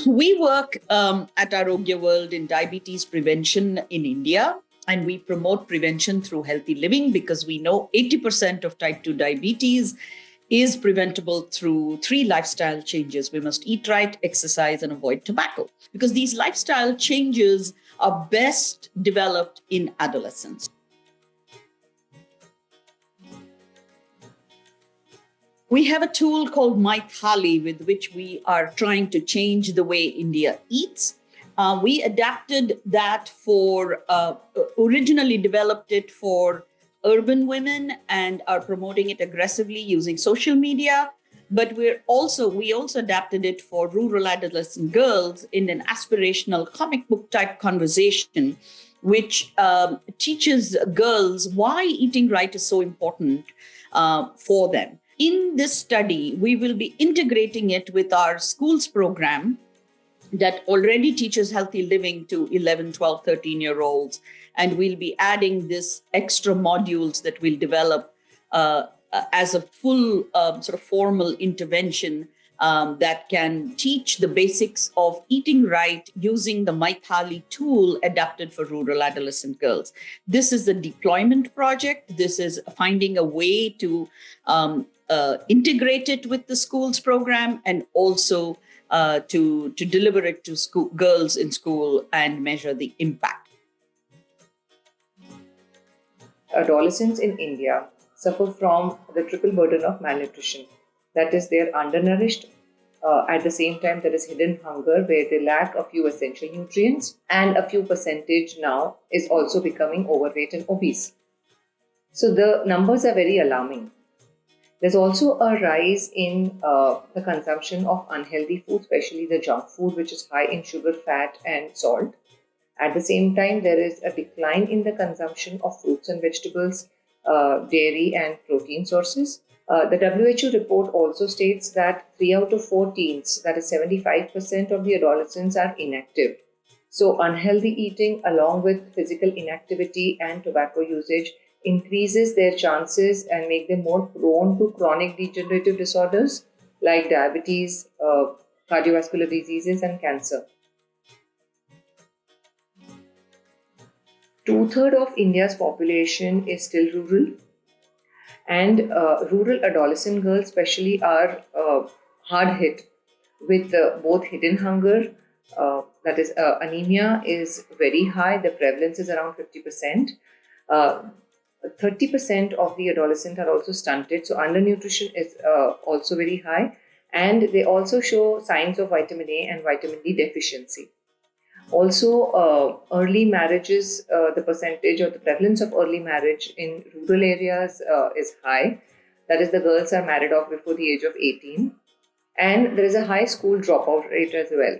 We work at Arogya World in diabetes prevention in India, and we promote prevention through healthy living because we know 80% of type 2 diabetes is preventable through 3 lifestyle changes. We must eat right, exercise, and avoid tobacco, because these lifestyle changes are best developed in adolescence. We have a tool called Mythali with which we are trying to change the way India eats. We adapted that originally developed it for urban women and are promoting it aggressively using social media. But we also adapted it for rural adolescent girls in an aspirational comic book type conversation, which teaches girls why eating right is so important for them. In this study, we will be integrating it with our schools program that already teaches healthy living to 11, 12, 13-year-olds. And we'll be adding this extra modules that we'll develop as a full sort of formal intervention that can teach the basics of eating right using the Mythali tool adapted for rural adolescent girls. This is the deployment project. This is finding a way to integrate it with the schools program and also to deliver it to girls in school and measure the impact. Adolescents in India suffer from the triple burden of malnutrition. That is, they are undernourished. At the same time, there is hidden hunger where they lack a few essential nutrients, and a few percentage now is also becoming overweight and obese. So the numbers are very alarming. There's also a rise in the consumption of unhealthy food, especially the junk food, which is high in sugar, fat, and salt. At the same time, there is a decline in the consumption of fruits and vegetables, dairy, and protein sources. The WHO report also states that 3 out of 4 teens, that is 75% of the adolescents, are inactive. So unhealthy eating along with physical inactivity and tobacco usage increases their chances and make them more prone to chronic degenerative disorders like diabetes, cardiovascular diseases, and cancer. 2/3 of India's population is still rural, and rural adolescent girls especially are hard hit with both hidden hunger, that is anemia is very high, the prevalence is around 50%. 30% of the adolescents are also stunted, so undernutrition is also very high, and they also show signs of vitamin A and vitamin D deficiency. Also, early marriages, the percentage or the prevalence of early marriage in rural areas is high. That is, the girls are married off before the age of 18, and there is a high school dropout rate as well.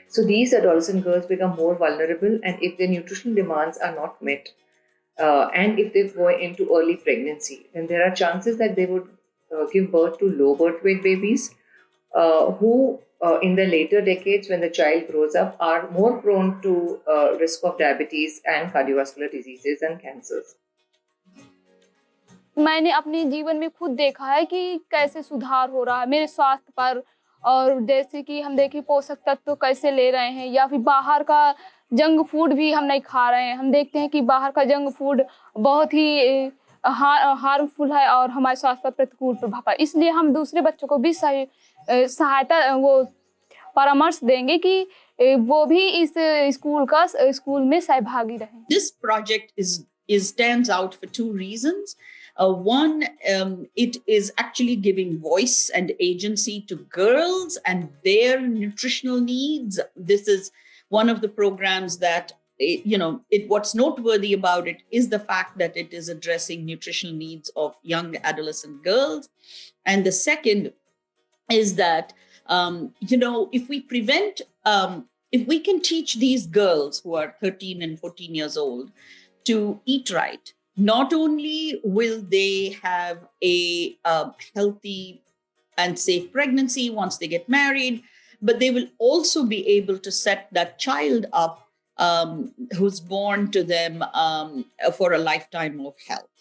So these adolescent girls become more vulnerable, and if their nutritional demands are not met, and if they go into early pregnancy, then there are chances that they would give birth to low birth weight babies who in the later decades when the child grows up are more prone to risk of diabetes and cardiovascular diseases and cancers. मैंने अपने जीवन में खुद देखा है कि कैसे सुधार हो रहा है मेरे स्वास्थ्य पर, और जैसे कि हम देखें पोषक तत्व कैसे ले रहे हैं, या फिर बाहर का जंक फूड भी हम नहीं खा रहे हैं। हम देखते हैं कि बाहर का जंक फूड बहुत ही हार्मफुल है और हमारे स्वास्थ्य पर प्रतिकूल प्रभाव है। इसलिए हम दूसरे बच्चों को भी सहायता वो परामर्श देंगे कि वो भी इस स्कूल में सहभागी रहें। This project stands out for 2 reasons. One, it is actually giving voice and agency to girls and their nutritional needs. This is one of the programs that, what's noteworthy about it is the fact that it is addressing nutritional needs of young adolescent girls. And the second is that, if we can teach these girls who are 13 and 14 years old to eat right, not only will they have a healthy and safe pregnancy once they get married, but they will also be able to set that child up who's born to them for a lifetime of health.